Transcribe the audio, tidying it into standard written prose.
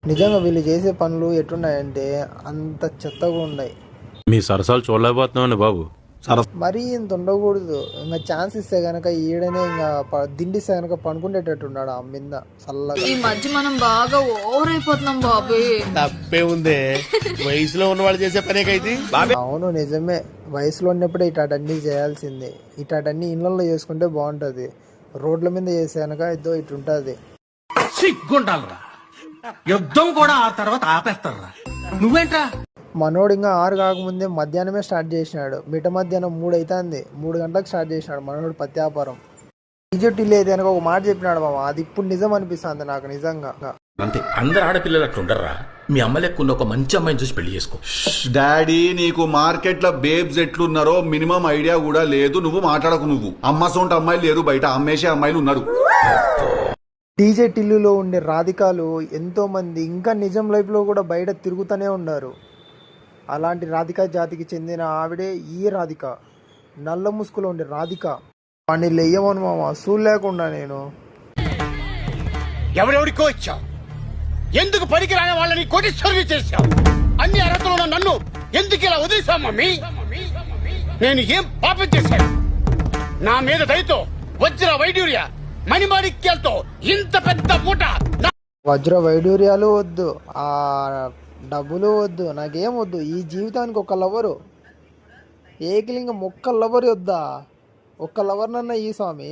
నిజంగా వీళ్ళు చేసే పనులు ఎట్టున్నాయంటే అంత చెత్తగా ఉన్నాయి. మీ సరసాలు చూడలేకపోతున్నామండి బాబు. మరీ ఇంత ఉండకూడదు. ఇంకా ఛాన్స్ ఇస్తే గనక ఈడనే ఇంకా దిండిస్తే గనక పనుకునేటట్టున్నాడు ఆ మీద చల్లగా. ఈ మధ్య మనం బాగా ఓవర్ అయిపోతున్నాం బాబు. తప్పే ఉందే, వయసులో ఉన్న వాళ్ళు చేసే పనే కైతే. అవును నిజమే, వయసులో ఉన్నప్పుడే ఇటాటన్నీ చేయాల్సిందే. ఇటాటన్నీ ఇళ్ళల్లో చేసుకుంటే బాగుంటది. రోడ్ల మీద చేసే గనక ఇదో ఇటుంటది. సిగ్గుండాలరా, యుద్ధం కూడా ఆ తర్వాత ఆపేస్తారా. నువ్వేంట్రా మనోడు ఇంకా 6 కాకముందే మధ్యాహ్నమే స్టార్ట్ చేసినాడు. మిట మధ్యాహ్నం 3 అవుతుంది, 3 గంటలకు స్టార్ట్ చేసినాడు మనోడు పత్తి వ్యాపారం. ఈజెట్ లేదు అనక ఒక మాట చెప్పినాడు మామ, అది ఇప్పుడు నిజం అనిపిస్తుంది నాకు నిజంగా. అంతే, అందరు ఆడపిల్లలు అట్లా ఉండర్రా. మీ అమ్మ లెక్కున్న ఒక మంచి అమ్మాయిని చూసి పెళ్లి చేసుకో. డాడీ, నీకు మార్కెట్ లో బేబ్స్ ఎట్లున్నారో మినిమం ఐడియా కూడా లేదు. నువ్వు మాట్లాడకు. నువ్వు అమ్మ సొంత అమ్మాయిలు లేరు, బయట అమ్మేసే అమ్మాయిలు ఉన్నారు. డీజే టిల్లులో ఉండే రాధికాలు ఎంతో మంది ఇంకా నిజం లైఫ్ లో కూడా బయట తిరుగుతూనే ఉన్నారు. అలాంటి రాధికా జాతికి చెందిన ఆవిడే ఈ రాధిక, నల్ల ముసుగులో ఉండే రాధిక. వాడిని లేయమను మామ, సూలు లేకుండా నేను. ఎవరెవరికో ఇచ్చావు, ఎందుకు పనికి రాని వాళ్ళని కోటీశ్వరుని చేశావు? అన్ని అర్హతలు ఉన్న నన్ను ఎందుకు ఇలా వదిలేశావు మమ్మీ? నేను ఏం పాపం చేశాను? నా మీద దయతో వజ్ర వైడూర్య మణిమాణిక్యాలతో ఇంత పెద్ద మూట. వజ్ర వైడూర్యాలు వద్దు, ఆ డబ్బులు వద్దు, నాకేం వద్దు. ఈ జీవితానికి ఒక లవరు, ఏకలింగం ఒక్క లవర్ వద్దా? ఒక్క లవర్నన్నా ఈ స్వామి.